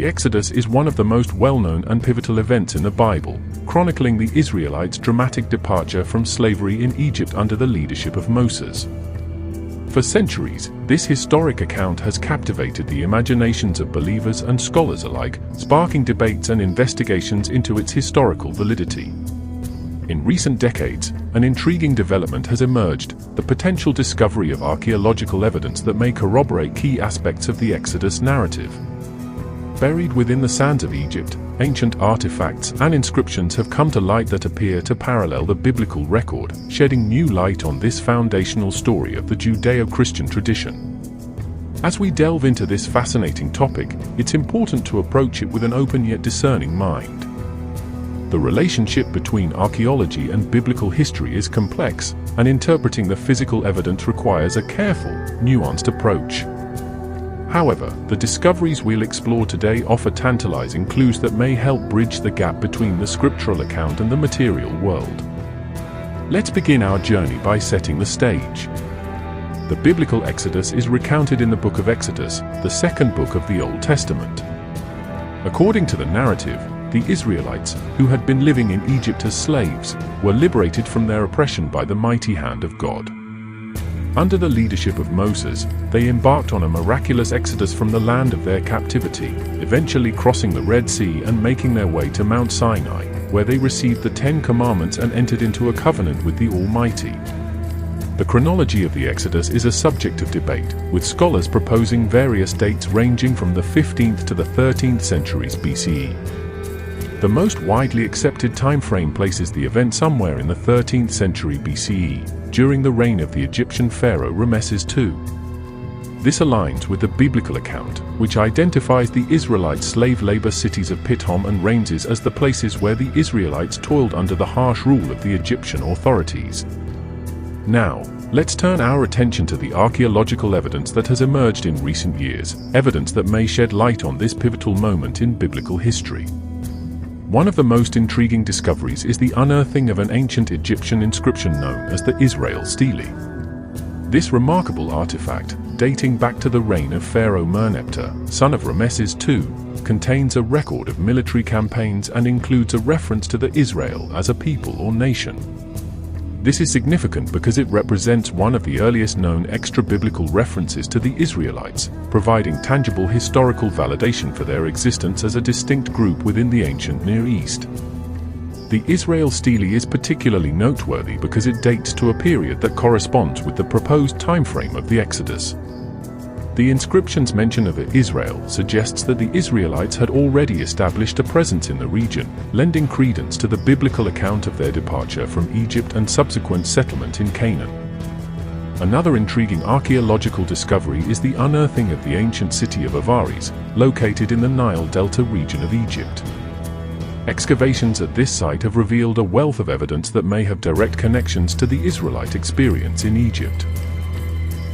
The Exodus is one of the most well-known and pivotal events in the Bible, chronicling the Israelites' dramatic departure from slavery in Egypt under the leadership of Moses. For centuries, this historic account has captivated the imaginations of believers and scholars alike, sparking debates and investigations into its historical validity. In recent decades, an intriguing development has emerged: the potential discovery of archaeological evidence that may corroborate key aspects of the Exodus narrative. Buried within the sands of Egypt, ancient artifacts and inscriptions have come to light that appear to parallel the biblical record, shedding new light on this foundational story of the Judeo-Christian tradition. As we delve into this fascinating topic, it's important to approach it with an open yet discerning mind. The relationship between archaeology and biblical history is complex, and interpreting the physical evidence requires a careful, nuanced approach. However, the discoveries we'll explore today offer tantalizing clues that may help bridge the gap between the scriptural account and the material world. Let's begin our journey by setting the stage. The biblical Exodus is recounted in the book of Exodus, the second book of the Old Testament. According to the narrative, the Israelites, who had been living in Egypt as slaves, were liberated from their oppression by the mighty hand of God. Under the leadership of Moses, they embarked on a miraculous exodus from the land of their captivity, eventually crossing the Red Sea and making their way to Mount Sinai, where they received the Ten Commandments and entered into a covenant with the Almighty. The chronology of the Exodus is a subject of debate, with scholars proposing various dates ranging from the 15th to the 13th centuries BCE. The most widely accepted time frame places the event somewhere in the 13th century BCE, during the reign of the Egyptian pharaoh Rameses II. This aligns with the biblical account, which identifies the Israelite slave labor cities of Pithom and Ramses as the places where the Israelites toiled under the harsh rule of the Egyptian authorities. Now, let's turn our attention to the archaeological evidence that has emerged in recent years, evidence that may shed light on this pivotal moment in biblical history. One of the most intriguing discoveries is the unearthing of an ancient Egyptian inscription known as the Israel Stele. This remarkable artifact, dating back to the reign of Pharaoh Merneptah, son of Rameses II, contains a record of military campaigns and includes a reference to the Israel as a people or nation. This is significant because it represents one of the earliest known extra-biblical references to the Israelites, providing tangible historical validation for their existence as a distinct group within the ancient Near East. The Israel Stele is particularly noteworthy because it dates to a period that corresponds with the proposed timeframe of the Exodus. The inscription's mention of Israel suggests that the Israelites had already established a presence in the region, lending credence to the biblical account of their departure from Egypt and subsequent settlement in Canaan. Another intriguing archaeological discovery is the unearthing of the ancient city of Avaris, located in the Nile Delta region of Egypt. Excavations at this site have revealed a wealth of evidence that may have direct connections to the Israelite experience in Egypt.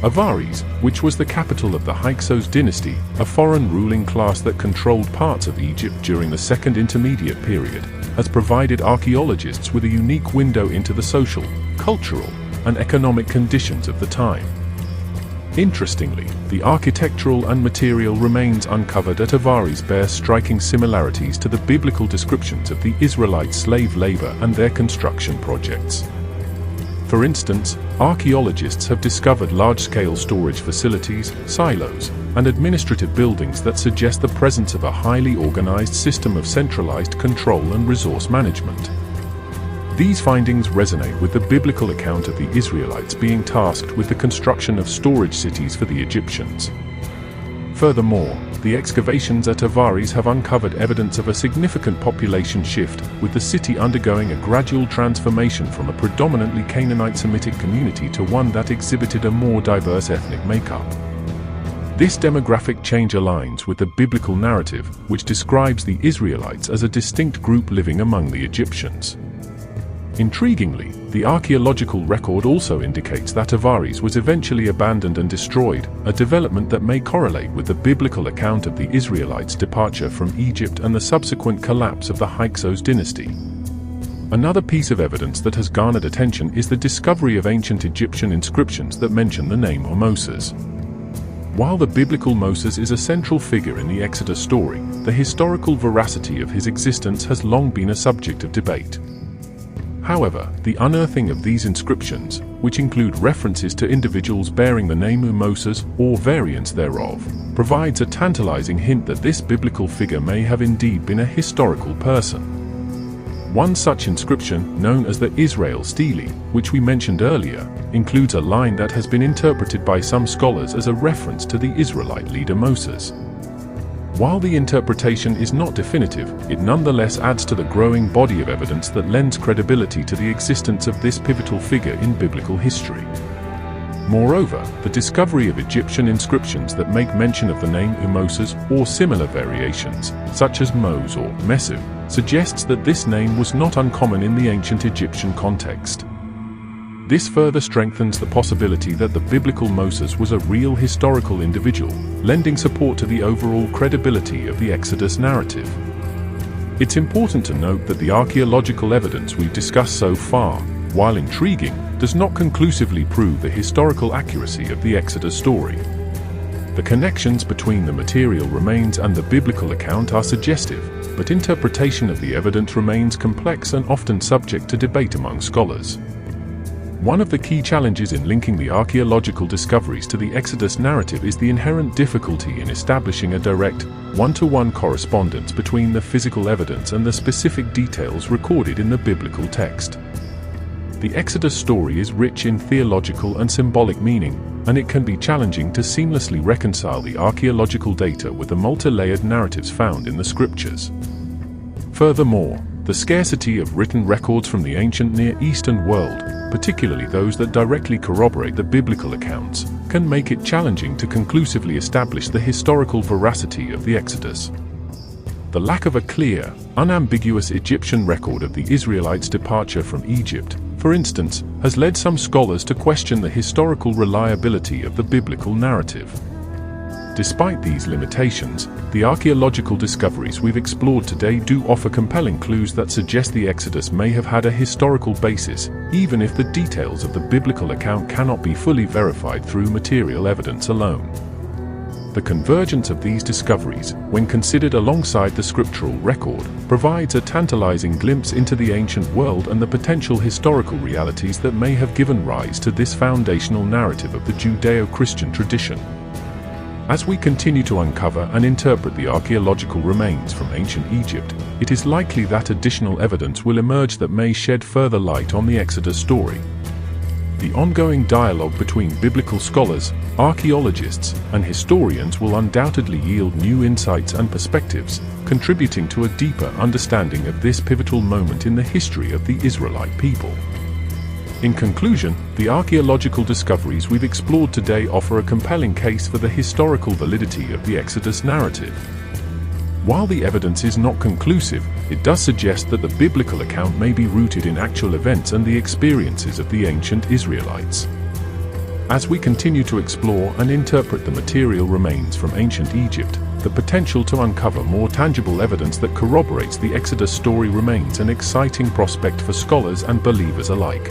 Avaris, which was the capital of the Hyksos dynasty, a foreign ruling class that controlled parts of Egypt during the Second Intermediate period, has provided archaeologists with a unique window into the social, cultural, and economic conditions of the time. Interestingly, the architectural and material remains uncovered at Avaris bear striking similarities to the biblical descriptions of the Israelite slave labor and their construction projects. For instance, archaeologists have discovered large-scale storage facilities, silos, and administrative buildings that suggest the presence of a highly organized system of centralized control and resource management. These findings resonate with the biblical account of the Israelites being tasked with the construction of storage cities for the Egyptians. Furthermore, the excavations at Avaris have uncovered evidence of a significant population shift, with the city undergoing a gradual transformation from a predominantly Canaanite Semitic community to one that exhibited a more diverse ethnic makeup. This demographic change aligns with the biblical narrative, which describes the Israelites as a distinct group living among the Egyptians. Intriguingly, the archaeological record also indicates that Avaris was eventually abandoned and destroyed, a development that may correlate with the biblical account of the Israelites' departure from Egypt and the subsequent collapse of the Hyksos dynasty. Another piece of evidence that has garnered attention is the discovery of ancient Egyptian inscriptions that mention the name Moses. While the biblical Moses is a central figure in the Exodus story, the historical veracity of his existence has long been a subject of debate. However, the unearthing of these inscriptions, which include references to individuals bearing the name Moses or variants thereof, provides a tantalizing hint that this biblical figure may have indeed been a historical person. One such inscription, known as the Israel Stele, which we mentioned earlier, includes a line that has been interpreted by some scholars as a reference to the Israelite leader Moses. While the interpretation is not definitive, it nonetheless adds to the growing body of evidence that lends credibility to the existence of this pivotal figure in biblical history. Moreover, the discovery of Egyptian inscriptions that make mention of the name Moses or similar variations, such as Mose or Mesu, suggests that this name was not uncommon in the ancient Egyptian context. This further strengthens the possibility that the biblical Moses was a real historical individual, lending support to the overall credibility of the Exodus narrative. It's important to note that the archaeological evidence we've discussed so far, while intriguing, does not conclusively prove the historical accuracy of the Exodus story. The connections between the material remains and the biblical account are suggestive, but interpretation of the evidence remains complex and often subject to debate among scholars. One of the key challenges in linking the archaeological discoveries to the Exodus narrative is the inherent difficulty in establishing a direct, one-to-one correspondence between the physical evidence and the specific details recorded in the biblical text. The Exodus story is rich in theological and symbolic meaning, and it can be challenging to seamlessly reconcile the archaeological data with the multi-layered narratives found in the scriptures. Furthermore, the scarcity of written records from the ancient Near Eastern world, particularly those that directly corroborate the biblical accounts, can make it challenging to conclusively establish the historical veracity of the Exodus. The lack of a clear, unambiguous Egyptian record of the Israelites' departure from Egypt, for instance, has led some scholars to question the historical reliability of the biblical narrative. Despite these limitations, the archaeological discoveries we've explored today do offer compelling clues that suggest the Exodus may have had a historical basis, even if the details of the biblical account cannot be fully verified through material evidence alone. The convergence of these discoveries, when considered alongside the scriptural record, provides a tantalizing glimpse into the ancient world and the potential historical realities that may have given rise to this foundational narrative of the Judeo-Christian tradition. As we continue to uncover and interpret the archaeological remains from ancient Egypt, it is likely that additional evidence will emerge that may shed further light on the Exodus story. The ongoing dialogue between biblical scholars, archaeologists, and historians will undoubtedly yield new insights and perspectives, contributing to a deeper understanding of this pivotal moment in the history of the Israelite people. In conclusion, the archaeological discoveries we've explored today offer a compelling case for the historical validity of the Exodus narrative. While the evidence is not conclusive, it does suggest that the biblical account may be rooted in actual events and the experiences of the ancient Israelites. As we continue to explore and interpret the material remains from ancient Egypt, the potential to uncover more tangible evidence that corroborates the Exodus story remains an exciting prospect for scholars and believers alike.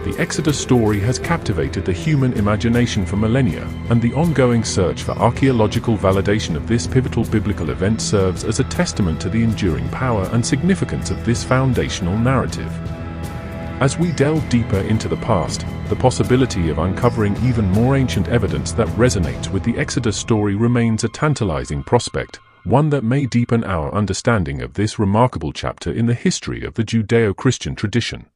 The Exodus story has captivated the human imagination for millennia, and the ongoing search for archaeological validation of this pivotal biblical event serves as a testament to the enduring power and significance of this foundational narrative. As we delve deeper into the past, the possibility of uncovering even more ancient evidence that resonates with the Exodus story remains a tantalizing prospect, one that may deepen our understanding of this remarkable chapter in the history of the Judeo-Christian tradition.